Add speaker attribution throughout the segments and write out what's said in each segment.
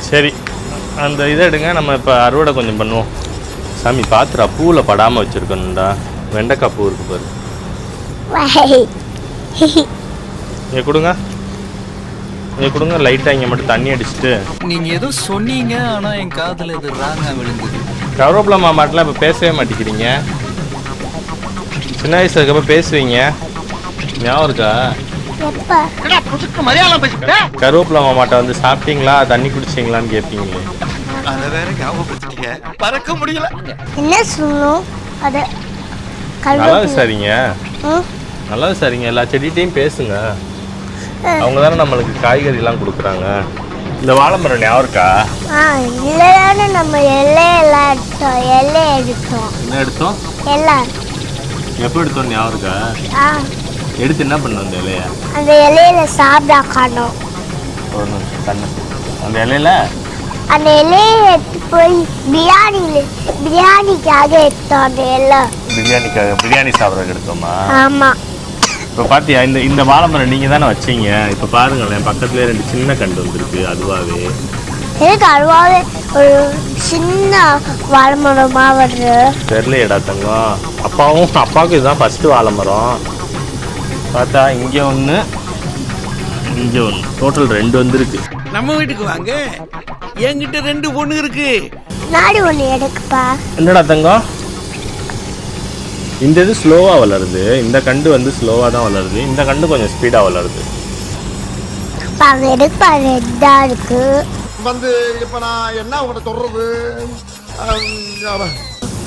Speaker 1: சரி, அந்த இதை எடுங்க. நம்ம இப்போ அறுவடை கொஞ்சம் பண்ணுவோம். சாமி பாத்துரா, பூவில் படாமல் வச்சுருக்கணும்டா. வெண்டைக்காய் பூ இருக்கு பாரு. இங்கே கொடுங்க, இங்கே கொடுங்க. லைட்டாக இங்கே மட்டும் தண்ணி அடிச்சுட்டு.
Speaker 2: நீங்கள் ஏதோ சொன்னீங்க, ஆனால் என் காதில் இது ராங்கா விழுந்தது.
Speaker 1: கருவேப்பிலை மாமாட்டெலாம் இப்போ பேசவே மாட்டேங்கிறீங்க. சின்ன வயசுல இருக்கப்ப பேசுவீங்க, ஞாபகம் இருக்கா? கருவேப்பிலை மாமாட்ட வந்து சாப்பிட்டீங்களா, தண்ணி குடிச்சிங்களான்னு கேட்பீங்களே.
Speaker 3: அதை வேற ஞாபகப்படுத்திட்டீங்க, மறக்க முடியல.
Speaker 4: என்ன சொல்லணும்? அது
Speaker 1: நல்லா சரிங்க, நல்லா சரிங்க. எல்லா செடிட்டையும் பேசுங்க. அவங்க தானே நம்மளுக்கு காய்கறிலாம் கொடுக்குறாங்க. இந்த வாழைமரம் ஞாபகம் இருக்கா?
Speaker 4: இல்லைதானே நம்ம எல்லையெல்லாம் எடுத்தோம். எல்லை எடுத்தோம்.
Speaker 1: என்ன எடுத்தோம்?
Speaker 4: எல்லாம்
Speaker 1: எப்போ எடுத்தோம் ஞாபகம் இருக்கா? எடுத்து என்ன பண்ணோம் அந்த இலைய?
Speaker 4: அந்த இலையில சாப்பிட காணோம்.
Speaker 1: அந்த இலையில
Speaker 4: அந்த இலையை எடுத்து போய் பிரியாணிக்காக எடுத்தோம். அந்த இலை
Speaker 1: பிரியாணிக்காக, பிரியாணி சாப்பிட்றதுக்கு எடுத்தோமா?
Speaker 4: ஆமாம்.
Speaker 1: இப்போ பார்த்தியா, இந்த வாழைமரம் நீங்கள் தானே வச்சீங்க. இப்போ பாருங்களேன், பக்கத்துலேயே 2 சின்ன கண்டு வந்துருக்கு அதுவாகவே.
Speaker 4: எனக்கு அதுவாகவே ஒரு சின்ன வாழைமரமாக வருது.
Speaker 1: தெரியலையடா தங்கம். அப்பாவுக்கு இதுதான் ஃபஸ்ட்டு வாழைமரம். பார்த்தா இங்கே ஒன்று, இங்கே ஒன்று, டோட்டல் 2 வந்துருக்கு.
Speaker 3: நம்ம வீட்டுக்கு வாங்க, என்கிட்ட 2 பொண்ணு இருக்கு.
Speaker 4: நாடு ஒன்று எடுக்குப்பா.
Speaker 1: என்னடா தங்கம், இந்த இது ஸ்லோவாக வளருது. இந்த கண்டு வந்து ஸ்லோவாக தான் வளருது. இந்த கண்டு கொஞ்சம் ஸ்பீடாக வளருது.
Speaker 4: அங்கே எடுப்பா, ரெட்டாக இருக்கு.
Speaker 3: வந்து இப்போ நான் என்ன உங்களை சொல்றது?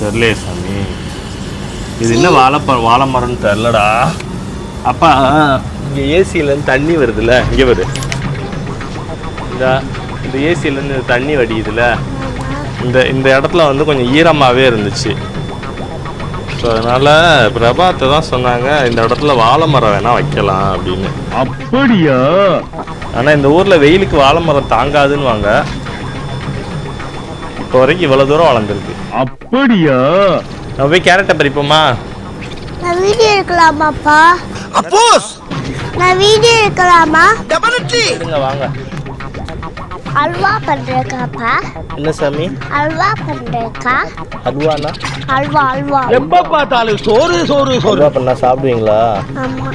Speaker 1: தெரியலையே சாமி, இது என்ன வாழைமரம்னு தெரிலடா. அப்பா, இங்கே ஏசியிலேருந்து தண்ணி வருதுல்ல, இங்கே வருது. இந்த ஏசியிலேருந்து தண்ணி வடியுதுல, இந்த இடத்துல வந்து கொஞ்சம் ஈரமாகவே இருந்துச்சு. ஸோ அதனால் பிரபாத்தை தான் சொன்னாங்க, இந்த இடத்துல வாழை மரம் வேணால் வைக்கலாம் அப்படின்னு. அப்படியா? ஆனால் இந்த ஊரில் வெயிலுக்கு வாழை மரம் தாங்காதுன்னு வாங்க. இப்போ வரைக்கும் இவ்வளோ தூரம் வளர்ந்துருக்கு. அப்படியா? நம்ம போய் கேரட்டை பறிப்போமா?
Speaker 4: நான் வீடியோ எடுக்கலாமாப்பா?
Speaker 3: அப்போஸ்
Speaker 4: நான் வீடியோ எடுக்கலாமா?
Speaker 3: டெபினெட்லி
Speaker 1: வாங்க.
Speaker 4: அல்வா பண்றேக்காப்பா.
Speaker 1: என்ன சாமி?
Speaker 4: அல்வா பண்றேக்கா.
Speaker 1: அல்வானா?
Speaker 4: அல்வா.
Speaker 3: எப்ப பார்த்தாலும் சோறு சோறு சோறு.
Speaker 1: அல்வா பண்ணா சாப்பிடுவீங்களா?
Speaker 4: ஆமா.